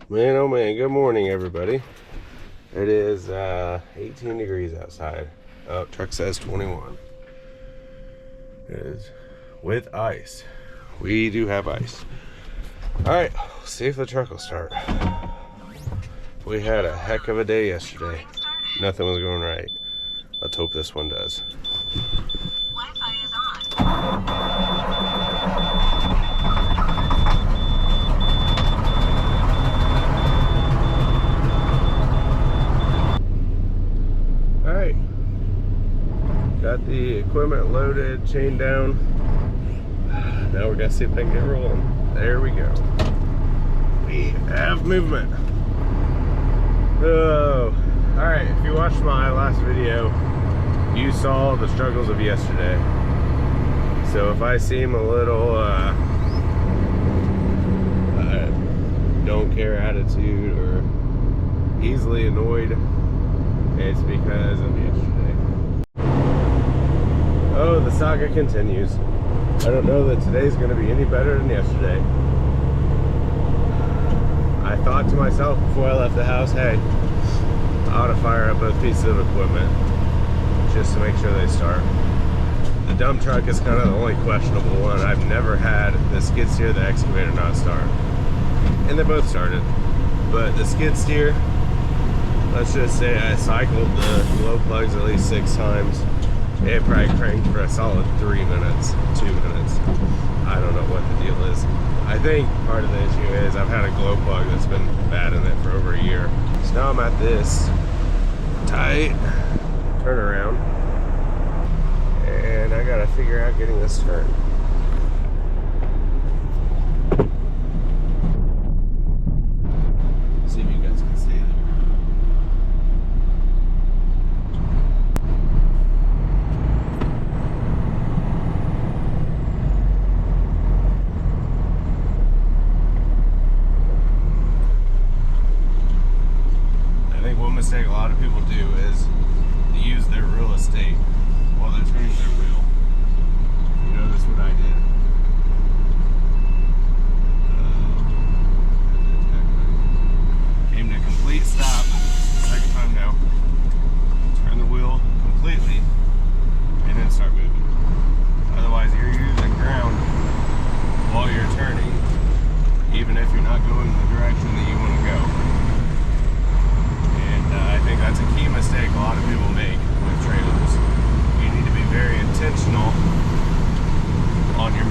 Man, oh man, good morning everybody. It is 18 degrees outside. Oh, truck says 21. It is with ice. We do have ice. Alright, see if the truck will start. We had a heck of a day yesterday. Nothing was going right. Let's hope this one does. Wi-Fi is on. Alright, got the equipment loaded, chained down. Now we're gonna see if I can get rolling. There we go. We have movement. Oh, alright, if you watched my last video, you saw the struggles of yesterday. So if I seem a little don't care attitude or easily annoyed, it's because of yesterday. Oh, the saga continues. I don't know that today's going to be any better than yesterday. I thought to myself before I left the house, hey, I ought to fire up both pieces of equipment just to make sure they start. The dump truck is kind of the only questionable one. I've never had the skid steer, the excavator not start. And they both started. But the skid steer, let's just say I cycled the glow plugs at least 6 times. It probably cranked for a solid 3 minutes, 2 minutes. I don't know what the deal is. I think part of the issue is I've had a glow plug that's been bad in it for over a year. So now I'm at this tight turnaround, and I gotta figure out getting this turned. See if you guys can see it. I think one mistake a lot of people do is to use their real estate while they're turning their wheel. You notice what I did. Came to a complete stop. Second time now. Turn the wheel completely and then start moving. Otherwise you're using ground while you're turning, even if you're not going in the direction that you want to go. I think that's a key mistake a lot of people make with trailers. You need to be very intentional on your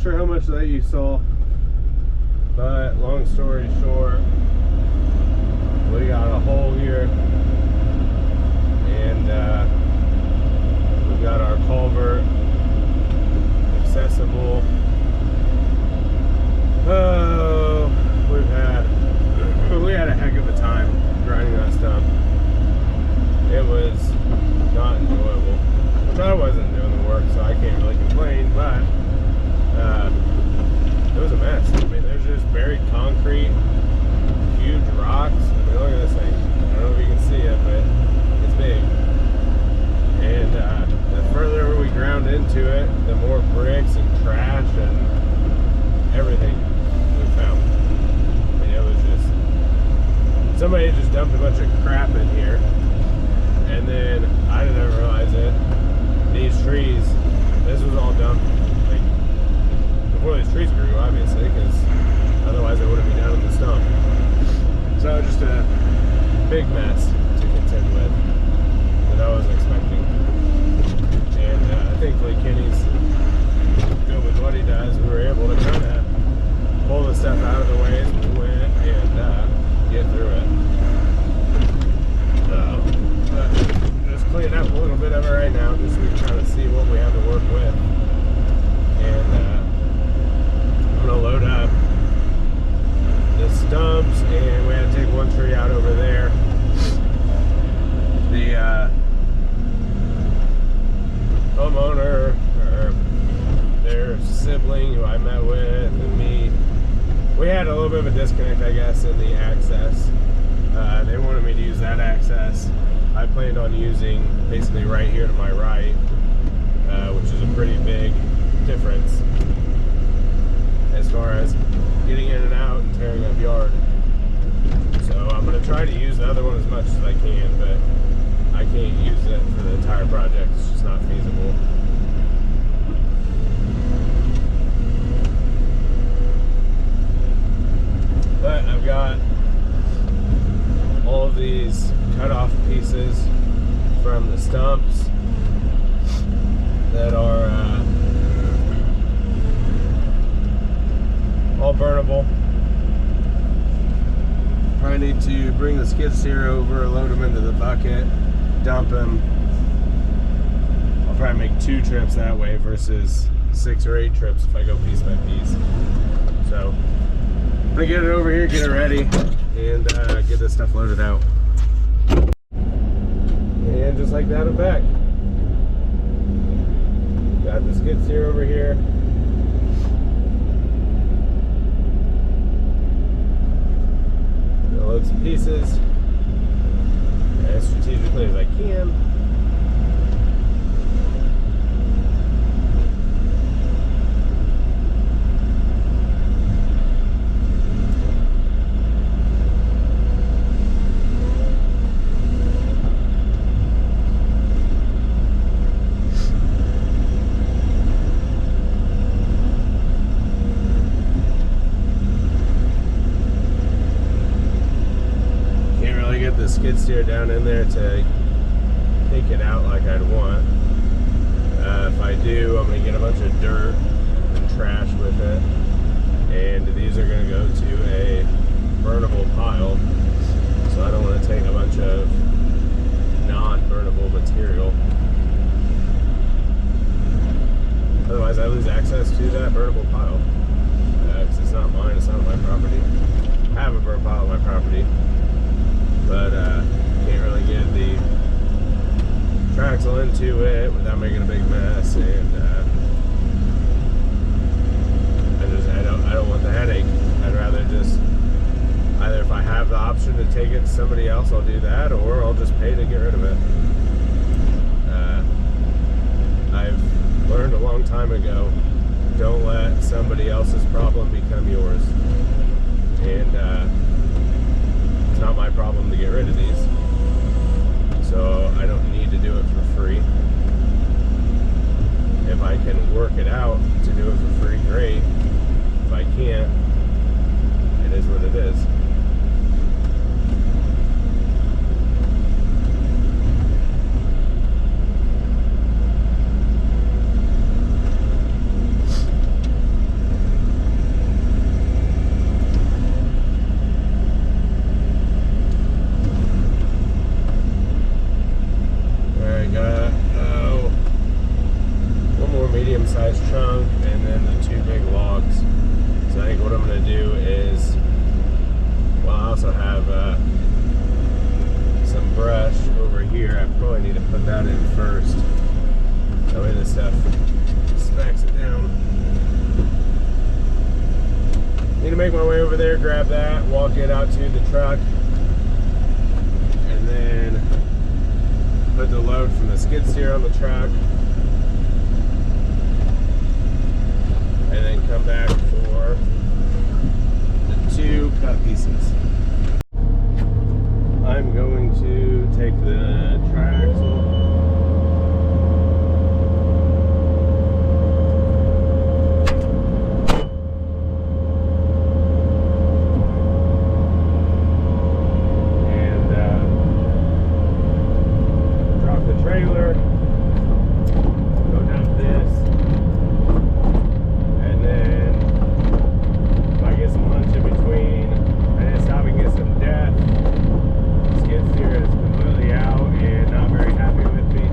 sure how much that you saw, but long story short, we got a hole here, and we've got our culvert accessible. Oh, we had a heck of a time grinding that stump. It was not enjoyable, which I wasn't doing the work, so I can't really complain, but it was a mess. I mean, there's just buried concrete, huge rocks. I mean, look at this thing. I don't know if you can see it, but it's big. And the further we ground into it, the more bricks and trash and everything we found. I mean, it was just, somebody just dumped a bunch of crap in here, and then I didn't realize it. These trees, this was all dumped like before these trees grew, obviously, because otherwise they wouldn't be down in the stump. So just a big mess to contend with that I wasn't expecting. And thankfully Kenny's good with what he does. We were able to kind of pull the stuff out of the way as we went and get through it. Just cleaning up a little bit of it right now, just so we can kind of see what we have to work with. And I'm gonna load up the stumps, and we had to take one tree out over there. The homeowner, or their sibling who I met with, and me, we had a little bit of a disconnect, I guess, in the access. They wanted me to use that access. I planned on using basically right here to my right, which is a pretty big difference as far as getting in and out and tearing up yard. So I'm going to try to use the other one as much as I can, but I can't use it for the entire project. It's just not feasible. But I've got all of these cut off pieces from the stumps that are all burnable. Probably need to bring the skid steer over, load them into the bucket, dump them. I'll probably make 2 trips that way versus 6 or 8 trips if I go piece by piece. So I'm gonna get it over here, get it ready, and get this stuff loaded out. And just like that, I'm back. Got the skid steer over here. Gonna load some pieces as strategically as I can. The skid steer down in there to take it out like I'd want. If I do, I'm going to get a bunch of dirt and trash with it, and these are going to go to a burnable pile, so I don't want to take a bunch of non-burnable material. Otherwise I lose access to that burnable pile, because it's not mine, it's not my property. I have a burn pile on my property, but can't really get the Triaxle into it without making a big mess, and I don't want the headache. I'd rather just either, if I have the option to take it to somebody else, I'll do that, or I'll just pay to get rid of it. I've learned a long time ago, don't let somebody else's problem become yours, and it's not my problem to get rid of these, so I don't need to do it for free. If I can work it out to do it for free, great. If I can't, it is what it is. know I need to put that in first. That way this stuff smacks it down. Need to make my way over there, grab that, walk it out to the truck, and then put the load from the skid steer on the truck, and then come back for the 2 cut pieces. I'm going to take the Triaxle trailer, go down this, and then if I get some lunch in between, I just stop and get some death. Skid steer is completely out and not very happy with me.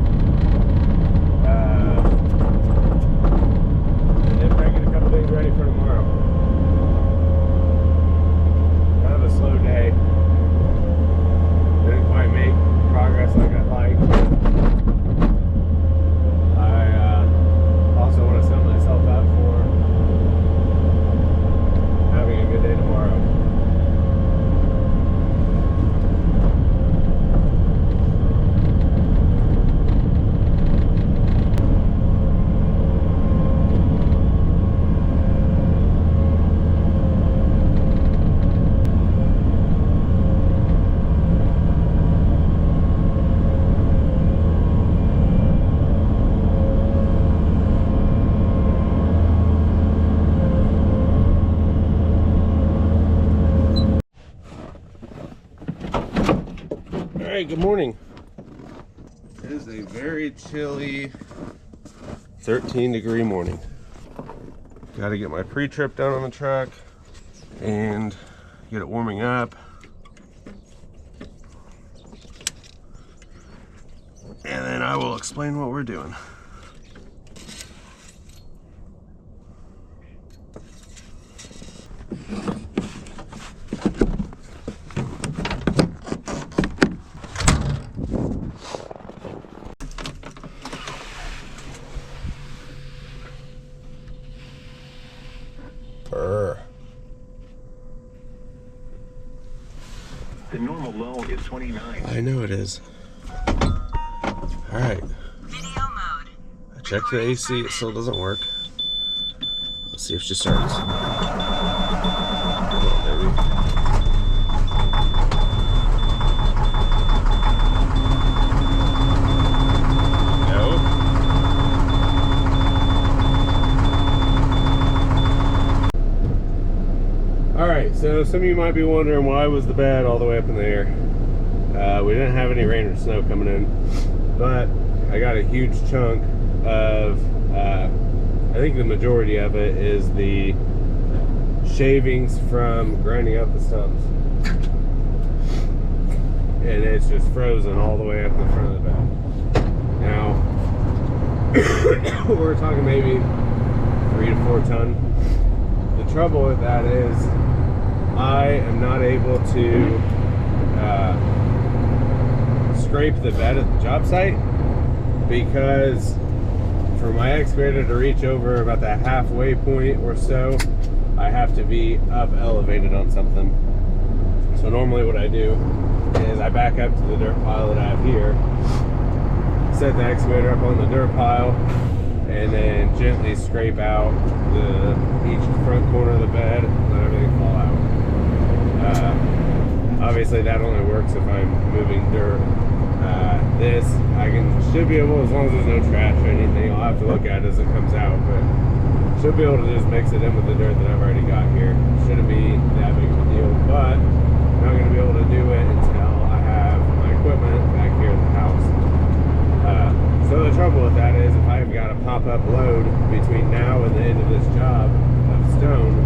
And then making a couple things ready for tomorrow. Kind of a slow day. Didn't quite make progress like I'd like. I also want to set myself up for having a good day tomorrow. Alright, good morning. It is a very chilly 13-degree morning. Got to get my pre-trip done on the truck and get it warming up. And then I will explain what we're doing. The normal low is 29. I know it is. Alright. Video mode. I checked the AC, it still doesn't work. Let's see if she starts. Come on, baby. No. Alright, so some of you might be wondering why was the bed all the way up in the air. We didn't have any rain or snow coming in, but I got a huge chunk of, I think the majority of it is the shavings from grinding up the stumps. And it's just frozen all the way up in the front of the bed. Now, we're talking maybe 3 to 4 ton. The trouble with that is I am not able to scrape the bed at the job site, because for my excavator to reach over about the halfway point or so, I have to be up elevated on something. So normally what I do is I back up to the dirt pile that I have here, set the excavator up on the dirt pile, and then gently scrape out each front corner of the bed and let everything fall out. Obviously that only works if I'm moving dirt. This I should be able, as long as there's no trash or anything, I'll have to look at it as it comes out, but should be able to just mix it in with the dirt that I've already got here. Shouldn't be that big of a deal, but I'm not going to be able to do it until I have my equipment back here in the house. So the trouble with that is if I've got a pop-up load between now and the end of this job of stone,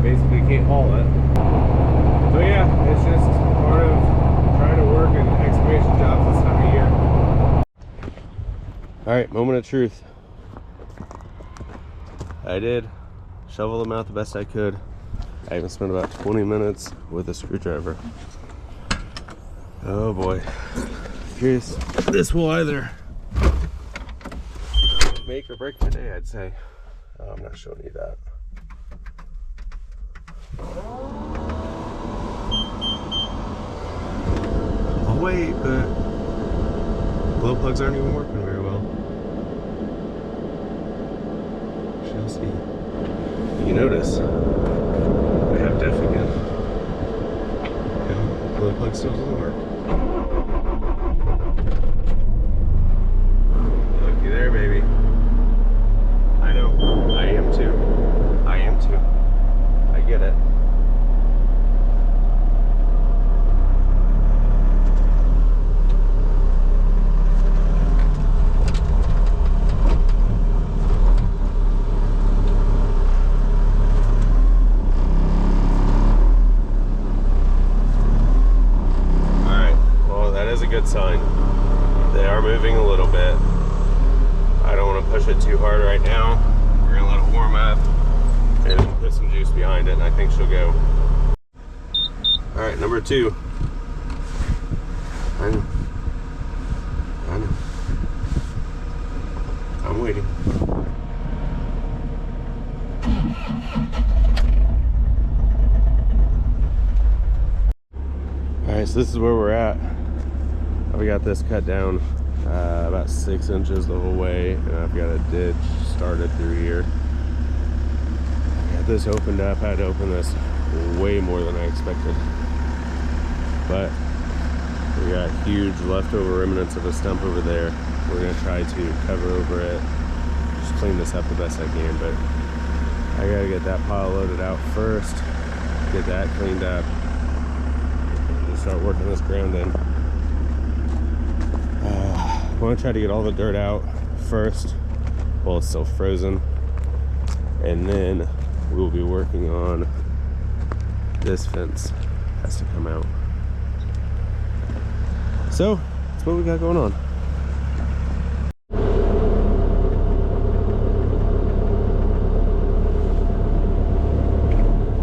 basically can't haul it. So yeah, it's just part of trying to work in excavation jobs this time of year. Alright, moment of truth. I did shovel them out the best I could. I even spent about 20 minutes with a screwdriver. Oh boy. Curious. This will either make or break today, I'd say. Oh, I'm not showing you that. I'll wait, but glow plugs aren't even working very well. Shall see. You notice I have def again. Yeah, glow plug still doesn't work. Looky there, baby. I know. I am too. I am too. I get it. Good sign. They are moving a little bit. I don't want to push it too hard right now. We're gonna let it warm up and put some juice behind it, and I think she'll go. All right, number 2. I know. I'm waiting. All right, so this is where we're at. We got this cut down about 6 inches the whole way, and I've got a ditch started through here. I got this opened up. I had to open this way more than I expected, but we got huge leftover remnants of a stump over there. We're gonna try to cover over it, just clean this up the best I can, but I gotta get that pile loaded out first, get that cleaned up, and start working this ground in. I want to try to get all the dirt out first while it's still frozen, and then we'll be working on this fence. Has to come out. So that's what we got going on.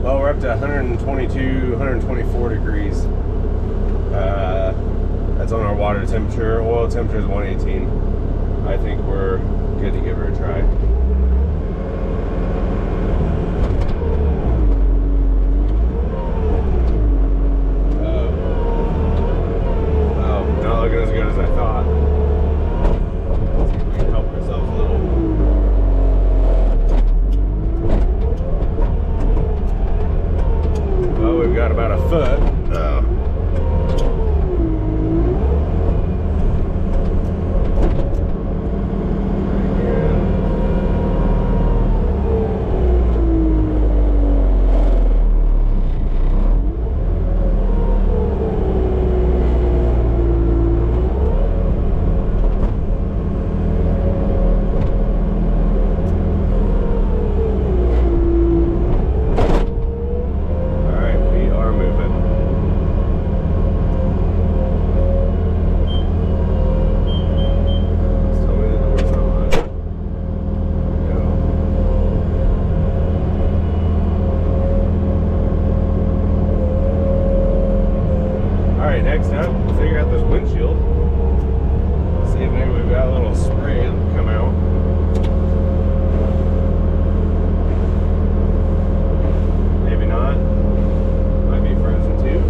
Well, we're up to 122, 124 degrees. That's on our water temperature. Oil temperature is 118. I think we're good to give her a try. Oh, not looking as good as I thought. Let's see if we can help ourselves a little. Well, we've got about a foot. Next up, we'll figure out this windshield. See if maybe we've got a little spray that'll come out. Maybe not. Might be frozen too.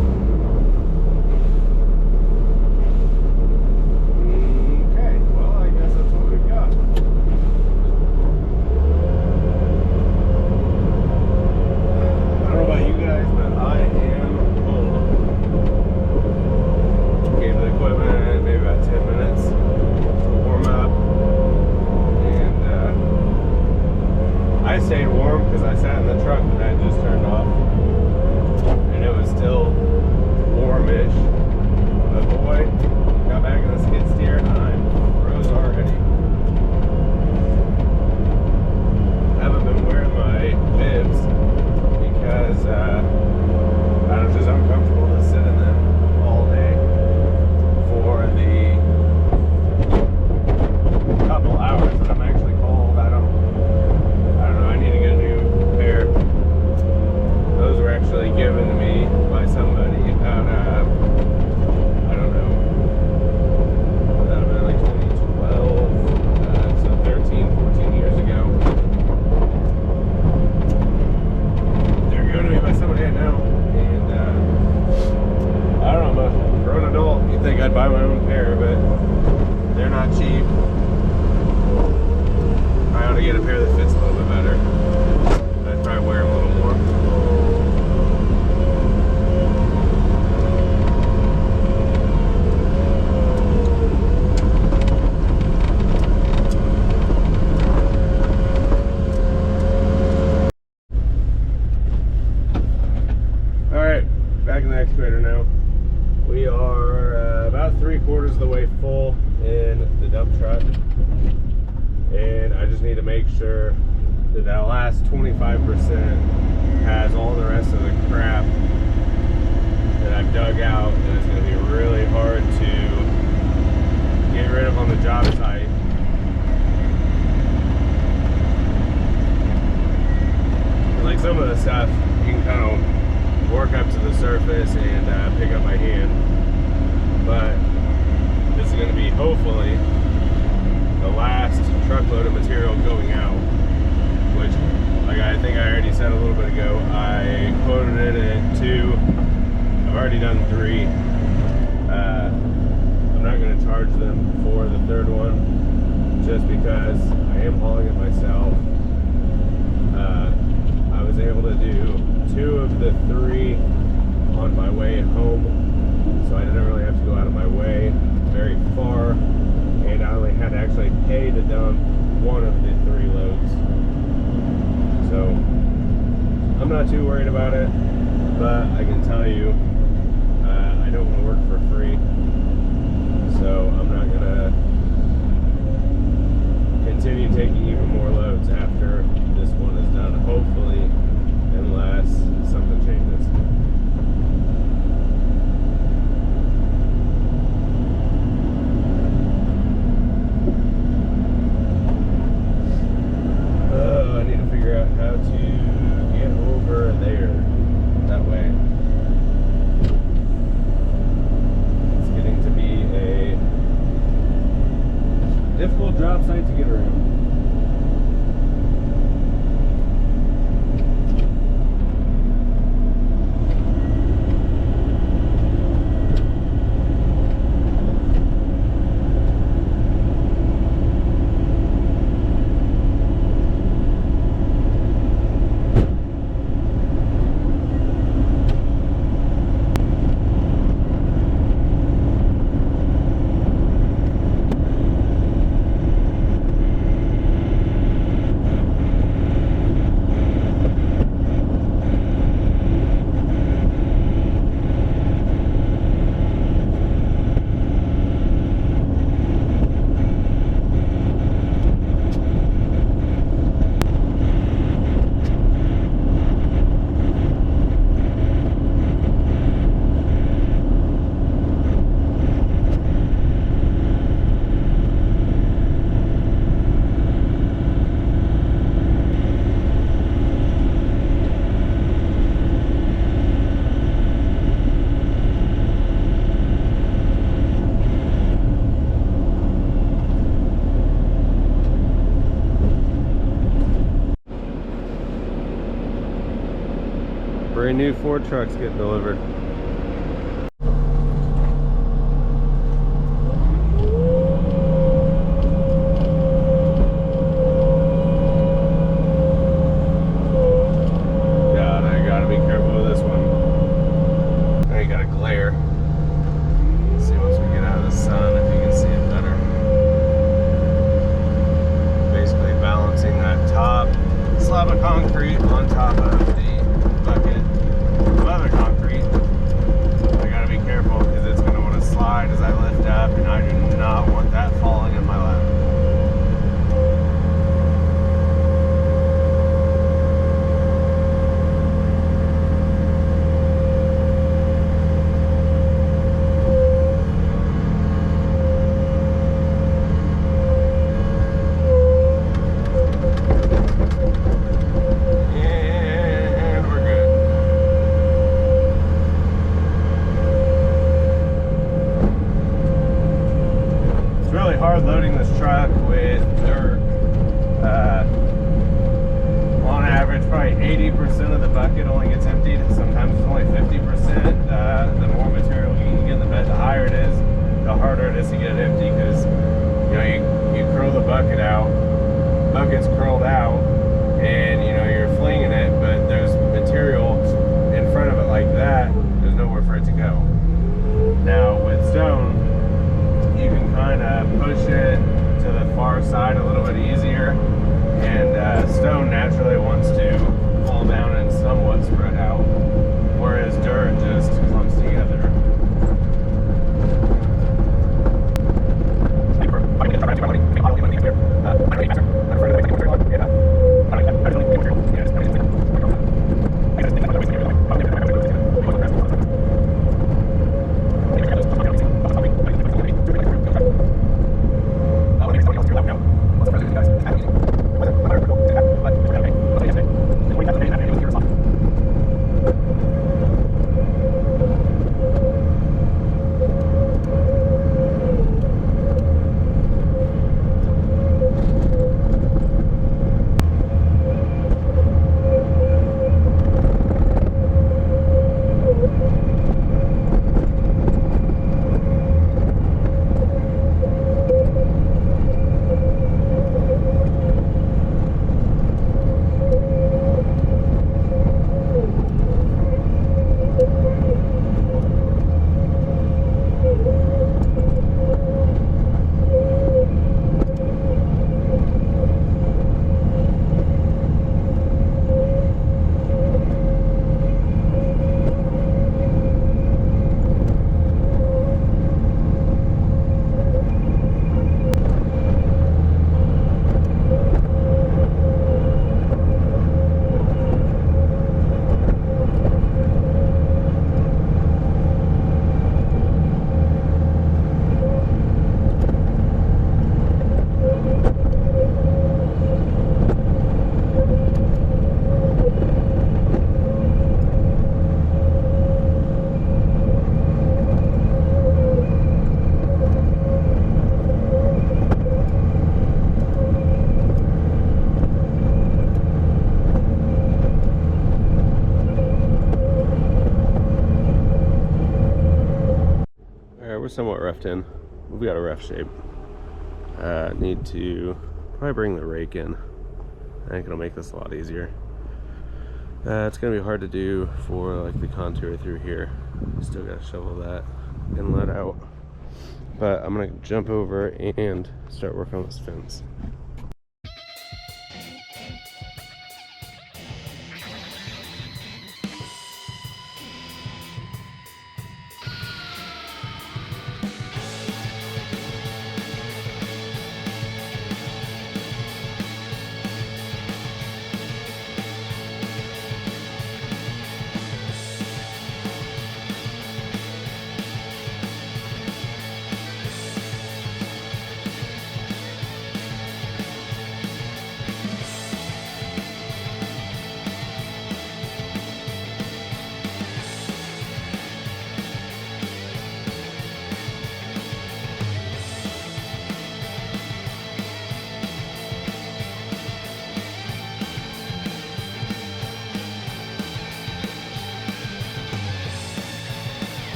Okay, well, I guess that's what we've got. I don't know about you guys, but I am full. Gave the equipment maybe about 10 minutes to warm up. I'd buy my own pair, but they're not cheap. I ought to get a pair that fits a little bit better. I'd probably wear them a little more. Alright, back in the excavator now. We are about 3/4 of the way full in the dump truck. And I just need to make sure that that last 25% has all the rest of the crap that I've dug out, and it's going to be really hard to get rid of on the job site. Like some of the stuff you can kind of work up to the surface and pick up by hand, but this is going to be hopefully the last truckload of material going out, which, like I think I already said a little bit ago, I quoted it at 2. I've already done 3. I'm not going to charge them for the 3rd one just because I am hauling it myself. I was able to do 2 of the 3 on my way home, so I didn't really have to go out of my way very far, and I only had to actually pay to dump 1 of the 3 loads. So I'm not too worried about it, but I can tell you I don't want to work for free, so I'm not going to continue taking even more loads after this one is done, hopefully, unless something changes. I need to figure out how to get over there that way. It's getting to be a difficult job site to get around. Brand new Ford trucks getting delivered. God, I gotta be careful with this one. I gotta glare. Let's see once we get out of the sun if you can see it better. Basically balancing that top slab of concrete on top of the bucket of other concrete. I gotta be careful because it's gonna want to slide as I lift up, and I do not want that falling in my lap. Hard loading this truck with dirt. On average, probably 80% of the bucket only gets emptied. Sometimes it's only 50%. The more material you can get in the bed, the higher it is. little bit easier, and stone naturally wants to fall down and somewhat spread out, whereas dirt just clumps together. We're somewhat roughed in. We've got a rough shape. Need to probably bring the rake in. I think it'll make this a lot easier. It's gonna be hard to do for like the contour through here. Still gotta shovel that and let out. But I'm gonna jump over and start working on this fence.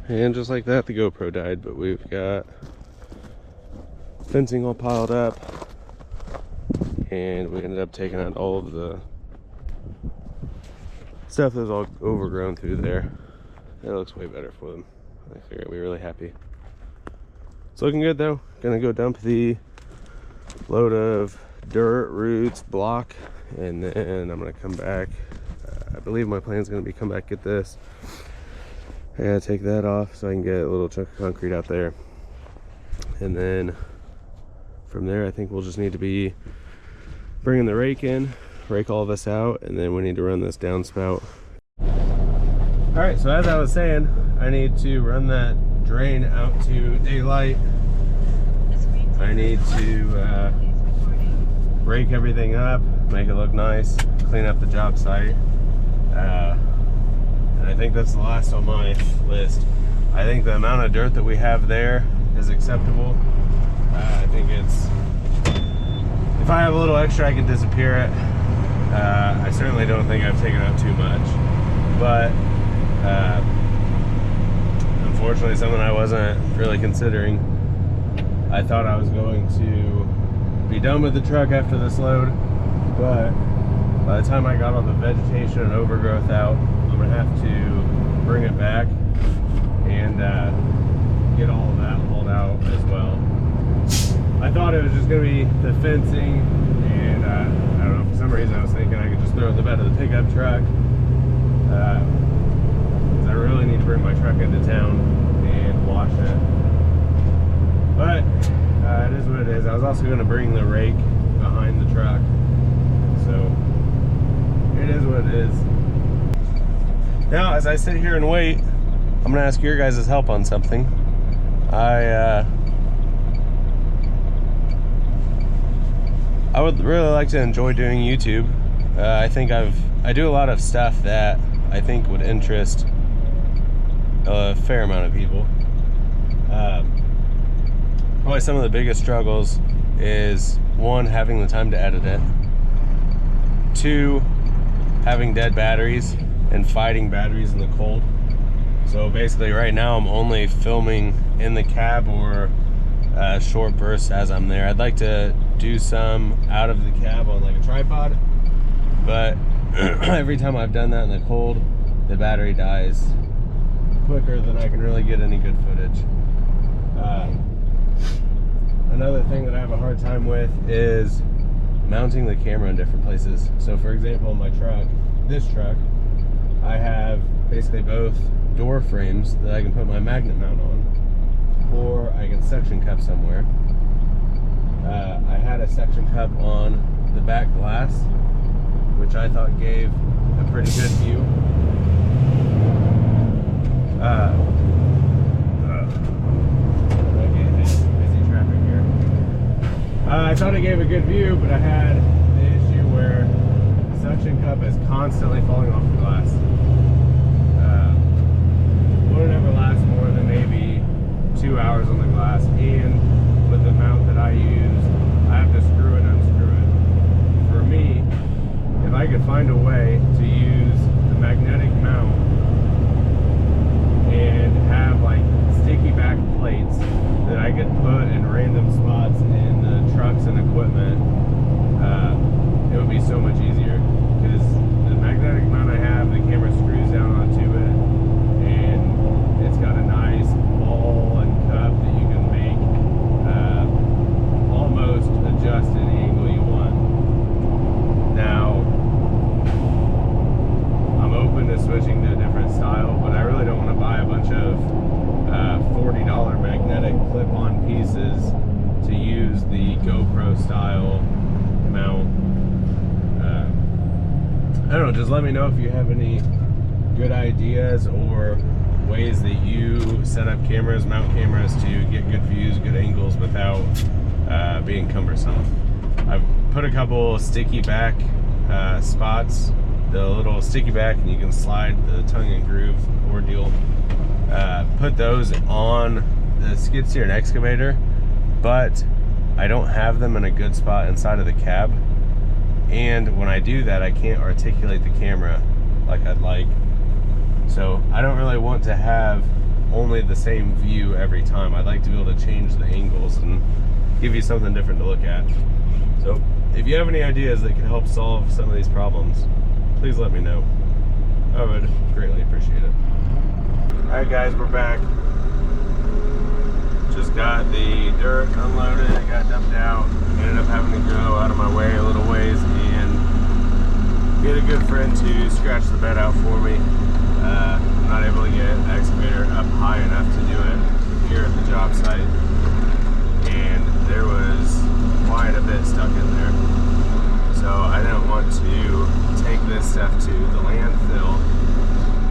And just like that, the GoPro died, but we've got fencing all piled up, and we ended up taking out all of the stuff that was all overgrown through there. That looks way better for them. I think they're gonna be really happy. It's looking good though. Gonna go dump the load of dirt, roots, block, and then I'm gonna come back. I believe my plan is gonna be come back, get this. I gotta take that off so I can get a little chunk of concrete out there. And then from there, I think we'll just need to be bringing the rake in, rake all of this out, and then we need to run this downspout. All right, so as I was saying, I need to run that drain out to daylight. I need to rake everything up, make it look nice, clean up the job site. And I think that's the last on my list. I think the amount of dirt that we have there is acceptable. I think it's, if I have a little extra, I can disappear it. I certainly don't think I've taken up too much, but unfortunately something I wasn't really considering. I thought I was going to be done with the truck after this load, but by the time I got all the vegetation and overgrowth out, I'm gonna have to bring it back and get all of that hauled out as well. I thought it was just gonna be the fencing, and I don't know, for some reason I was thinking I could just throw it in the bed of the pickup truck. Because I really need to bring my truck into town and wash it. But it is what it is. I was also gonna bring the rake behind the truck. So it is what it is. Now, as I sit here and wait, I'm gonna ask your guys' help on something. I would really like to enjoy doing YouTube. I think I do a lot of stuff that I think would interest a fair amount of people. Probably some of the biggest struggles is, one, having the time to edit it. Two, having dead batteries and fighting batteries in the cold. So basically right now I'm only filming in the cab or short bursts as I'm there. I'd like to do some out of the cab on like a tripod, but every time I've done that in the cold, the battery dies quicker than I can really get any good footage. Another thing that I have a hard time with is mounting the camera in different places. So for example, in my truck, this truck, I have basically both door frames that I can put my magnet mount on, or I can suction cup somewhere. I had a suction cup on the back glass, which I thought gave a pretty good view. Busy traffic here. I thought it gave a good view, but I had the issue where the suction cup is constantly falling off the glass. Wouldn't ever last more than maybe 2 hours on the glass, and with the mount that I use, I have to screw and unscrew it. For me, if I could find a way to use the magnetic mount and have like sticky back plates that I could put in random spots in the trucks and equipment, it would be so much easier, because the magnetic mount I have, the camera screws down onto it, and it's got a nice ball and cup that you can make almost adjust any angle you want. Now, I'm open to switching to a different style, but I really don't want to buy a bunch of $40 magnetic clip-on pieces to use the GoPro style mount. I don't know, just let me know if you have any good ideas or ways that you set up cameras, mount cameras to get good views, good angles without being cumbersome. I've put a couple sticky back spots, the little sticky back, and you can slide the tongue and groove ordeal. Put those on the skid steer and excavator, but I don't have them in a good spot inside of the cab. And when I do that, I can't articulate the camera like I'd like. So I don't really want to have only the same view every time. I'd like to be able to change the angles and give you something different to look at. So if you have any ideas that can help solve some of these problems, please let me know. I would greatly appreciate it. Alright guys, we're back. Just got the dirt unloaded, it got dumped out. Ended up having to go out of my way a little ways and get a good friend to scratch the bed out for me. I'm not able to get the excavator up high enough to do it here at the job site. And there was quite a bit stuck in there. So I didn't want to take this stuff to the landfill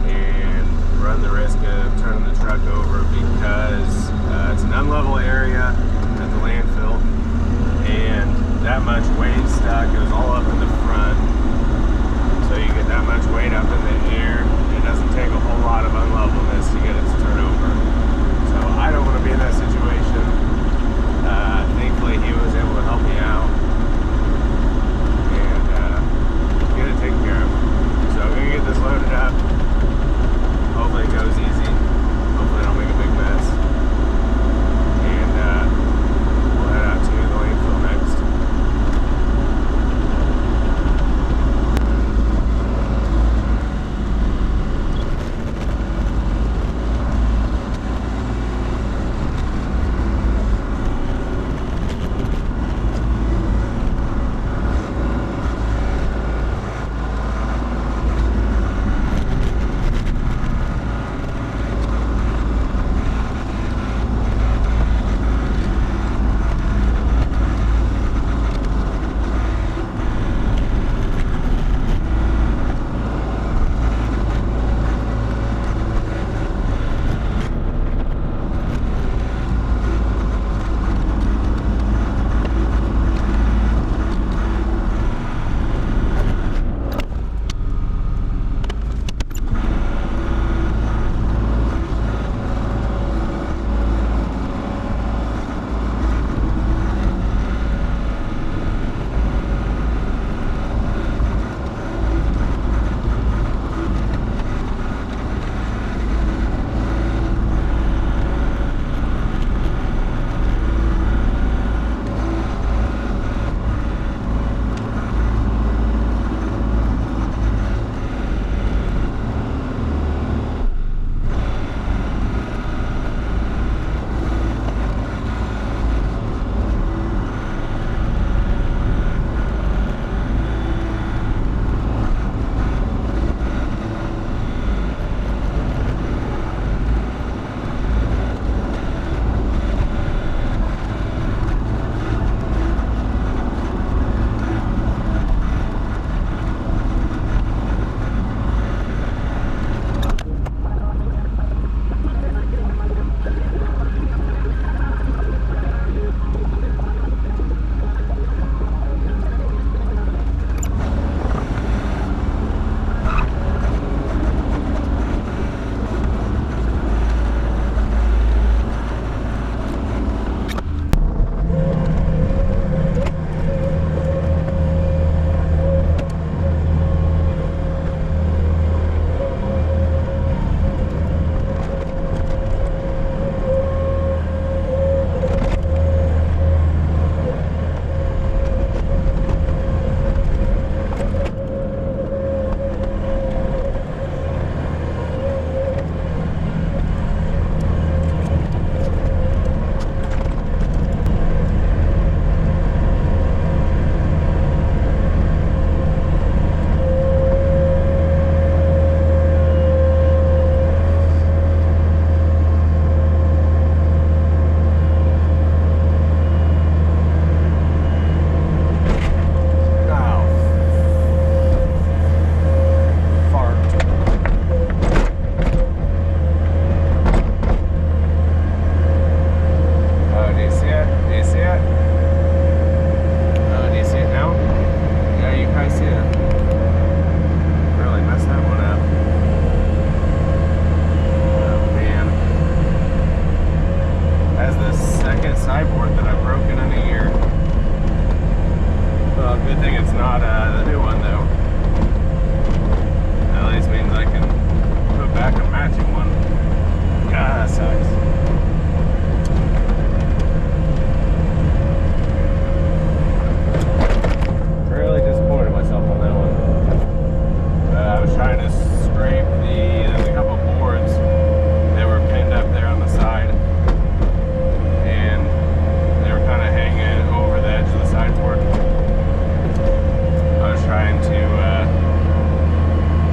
and run the risk of turning the truck over, because it's an unlevel area at the landfill, and that much weight stuck. It was all up in the front. So you get that much weight up in the air. It doesn't take a whole lot of unlevelness to get it to turn over. So I don't want to be in that situation. Thankfully he was able to help me out and get it taken care of. So I'm going to get this loaded up. Hopefully it goes easy. Hopefully I don't make a big mess. And we'll head out to the landfill next.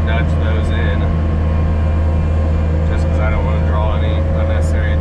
nudge those in just because I don't want to draw any unnecessary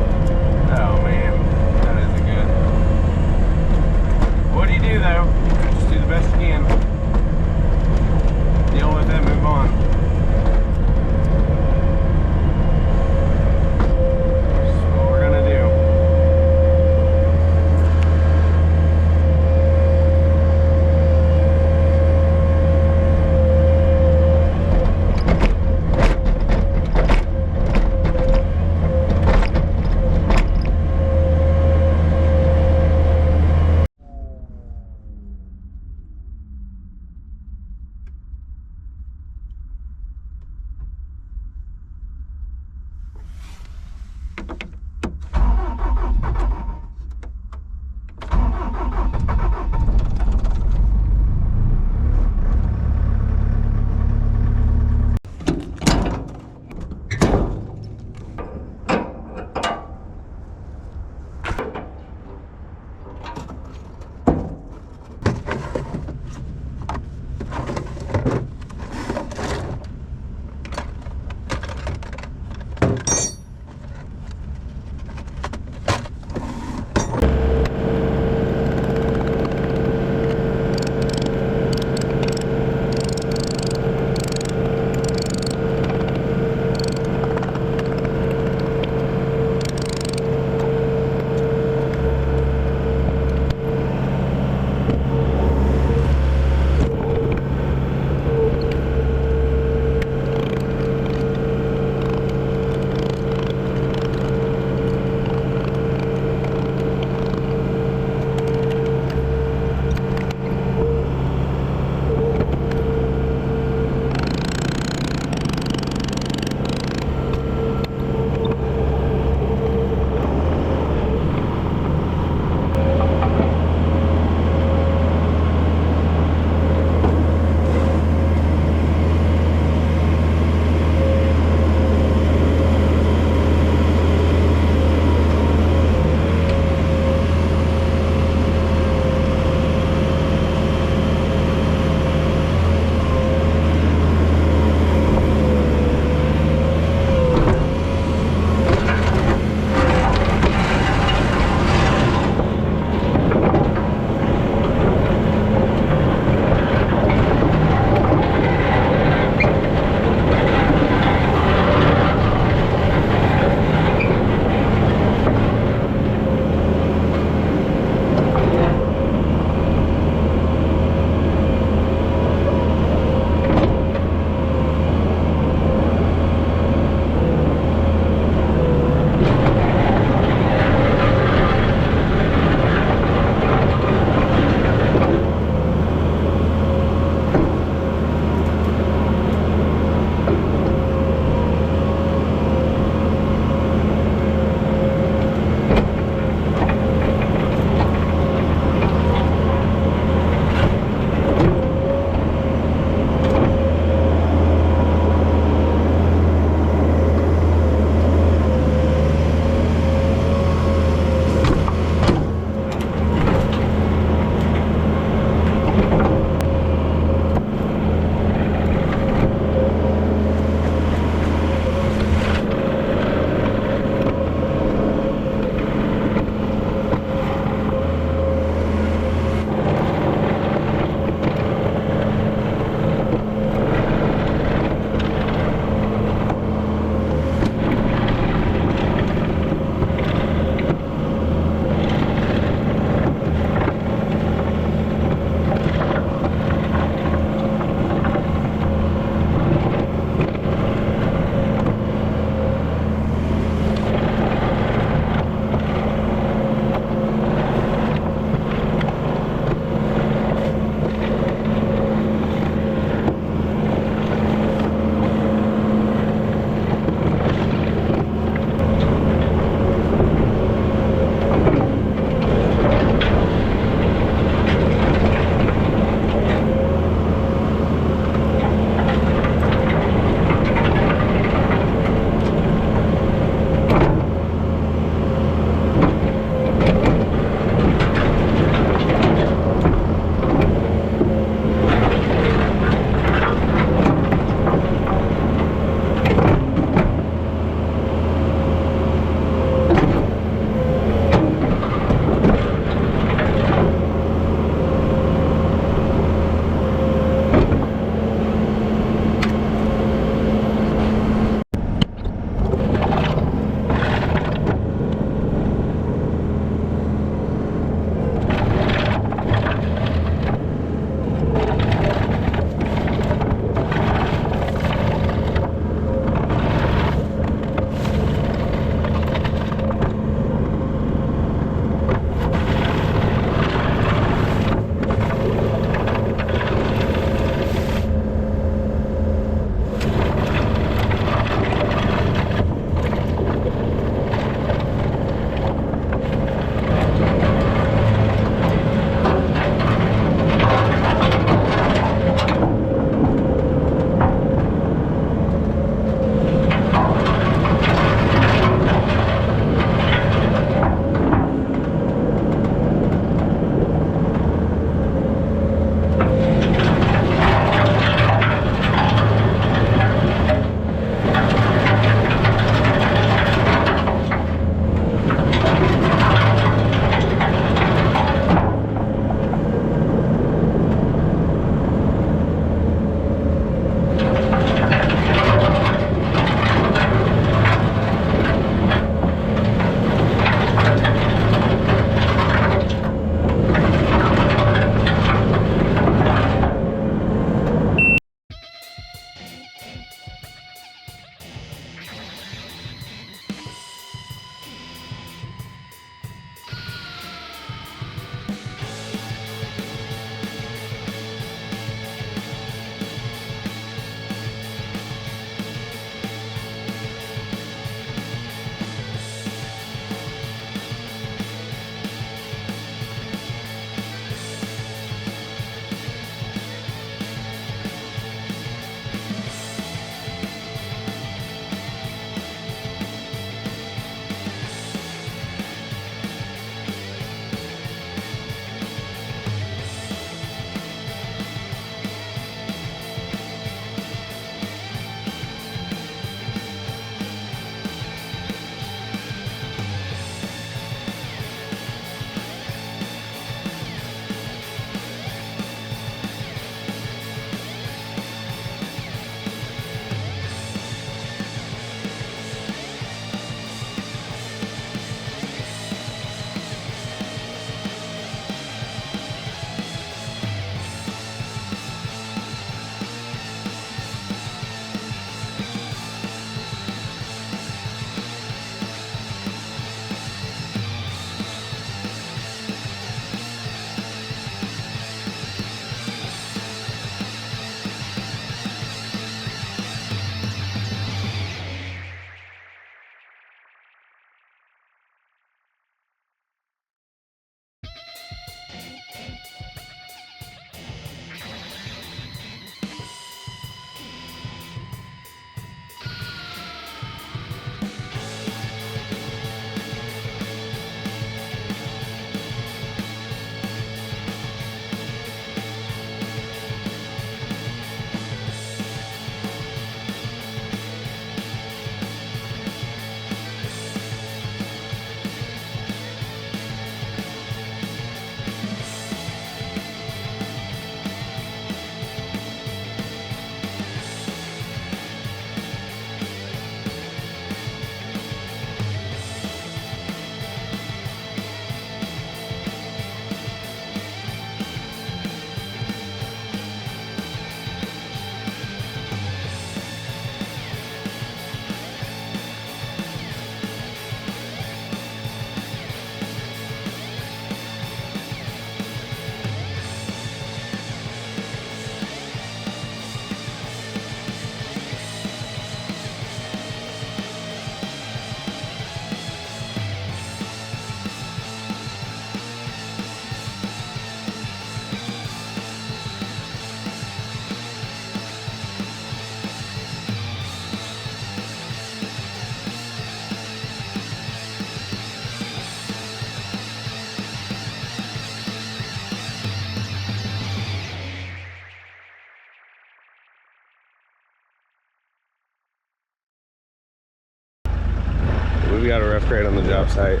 crate on the job site.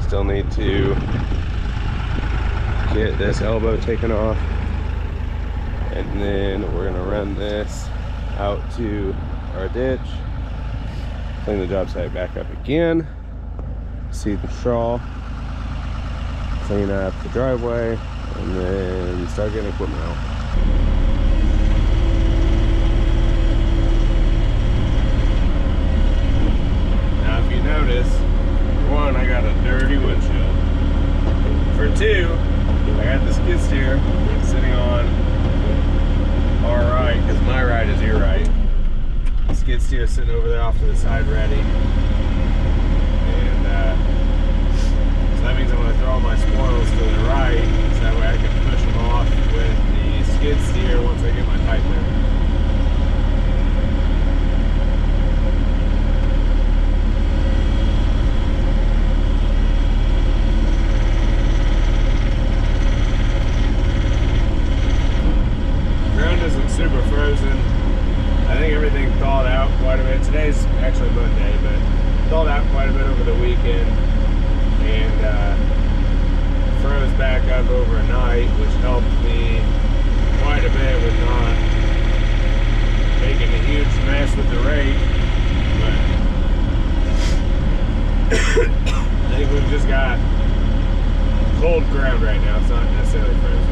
Still need to get this elbow taken off, and then we're gonna run this out to our ditch, clean the job site back up again, seed the straw, clean up the driveway, and then start getting equipment out. Now if you notice, for one, I got a dirty windshield. For two, I got the skid steer sitting on our right, because my right is your right. The skid steer sitting over there off to the side ready. And so that means I'm going to throw all my spoils to the right, so that way I can push them off with the skid steer once I get my pipe in. Super frozen. I think everything thawed out quite a bit. Today's actually Monday, but thawed out quite a bit over the weekend, and froze back up overnight, which helped me quite a bit with not making a huge mess with the rake. But I think we've just got cold ground right now. It's not necessarily frozen.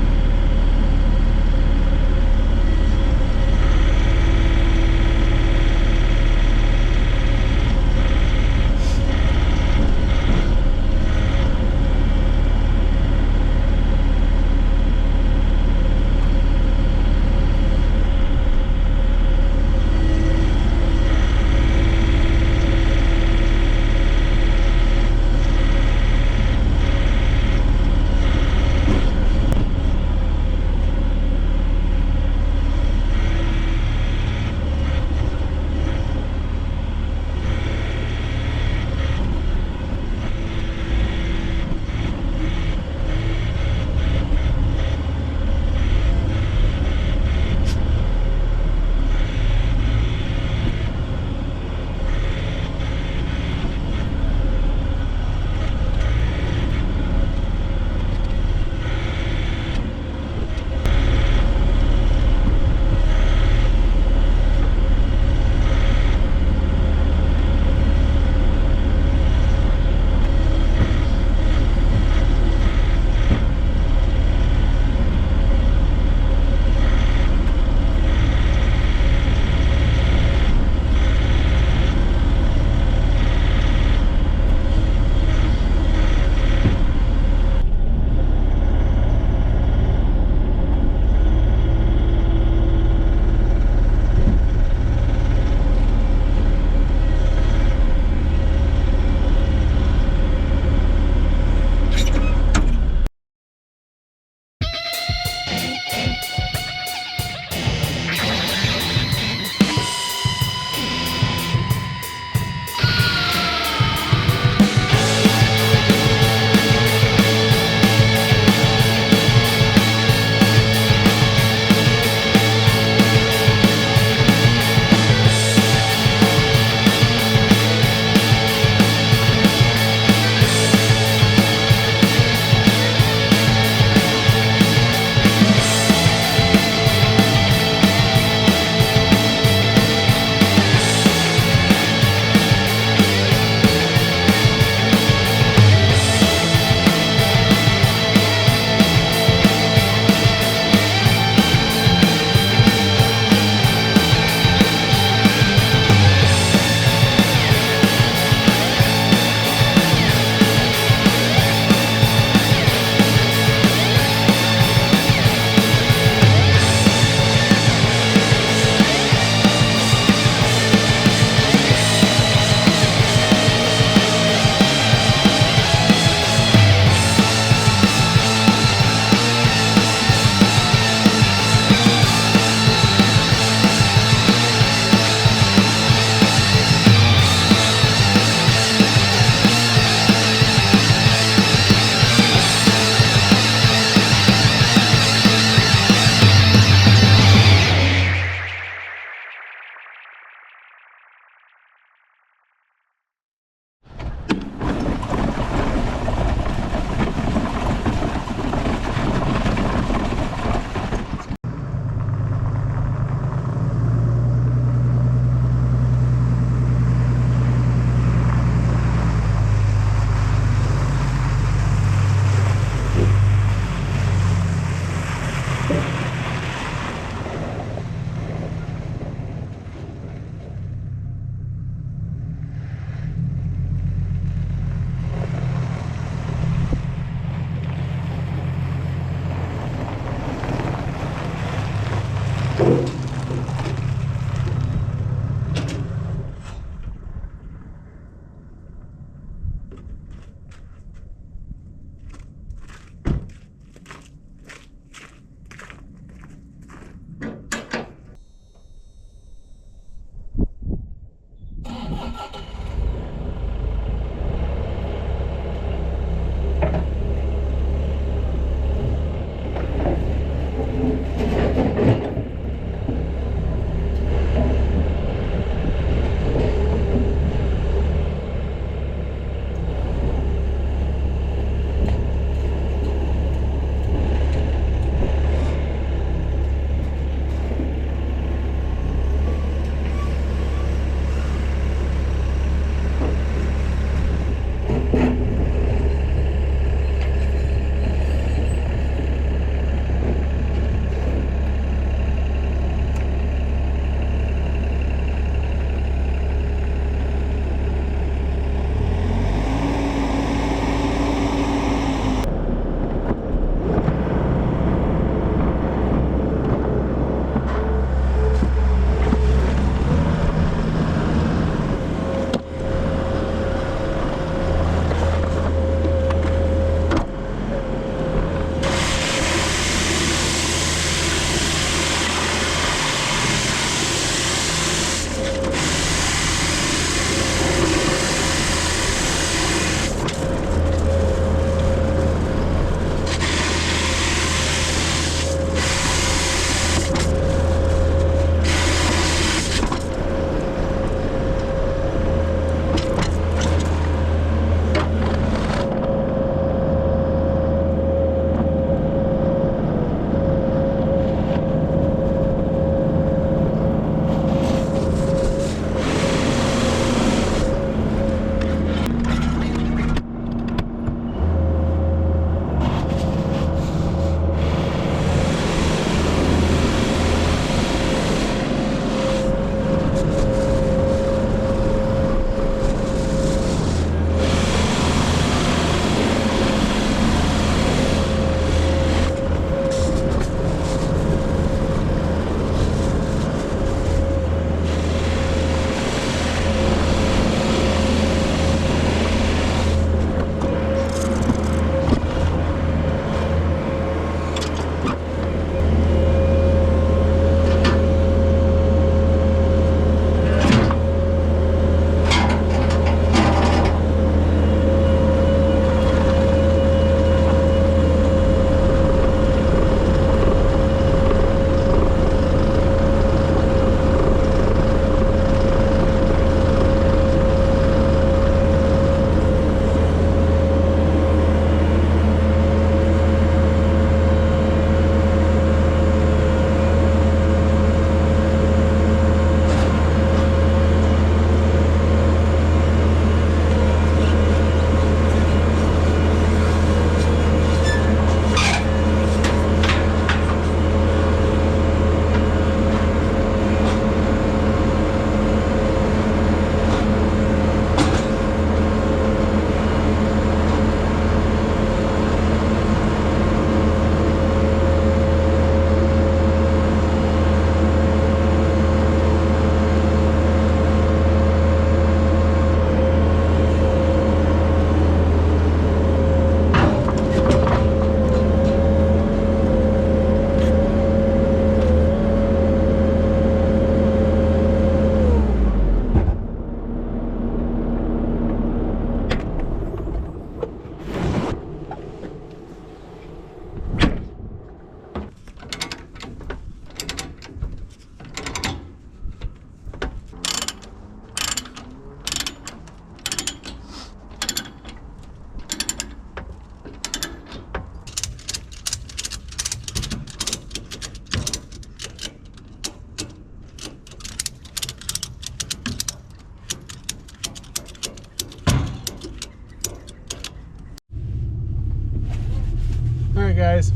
guys,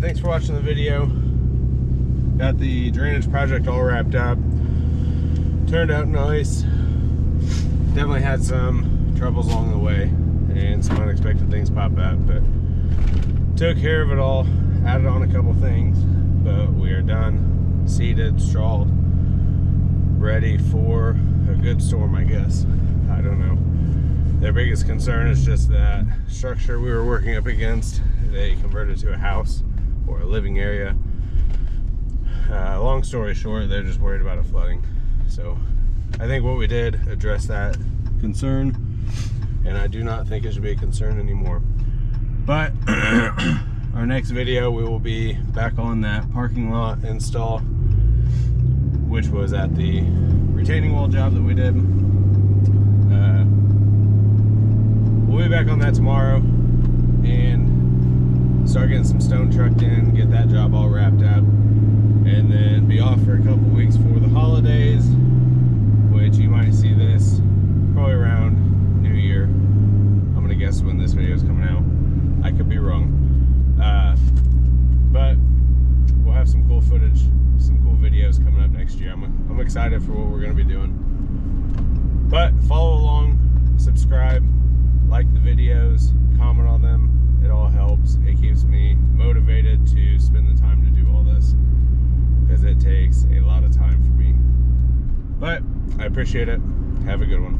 thanks for watching the video. Got the drainage project all wrapped up. Turned out nice. Definitely had some troubles along the way and some unexpected things pop up, but took care of it all. Added on a couple things, but we are done, seeded, strawed, ready for a good storm, I guess. I don't know. Their biggest concern is just that structure we were working up against, they converted to a house or a living area. Long story short, they're just worried about it flooding. So I think what we did addressed that concern, and I do not think it should be a concern anymore. But our next video, we will be back on that parking lot install, which was at the retaining wall job that we did. We'll be back on that tomorrow and start getting some stone trucked in, get that job all wrapped up, and then be off for a couple weeks for the holidays, which you might see this probably around New Year. I'm gonna guess when this video is coming out. I could be wrong. But we'll have some cool footage, some cool videos coming up next year. I'm excited for what we're gonna be doing. But follow along, subscribe, like the videos, comment on them. It all helps. It keeps me motivated to spend the time to do all this, because it takes a lot of time for me. But I appreciate it. Have a good one.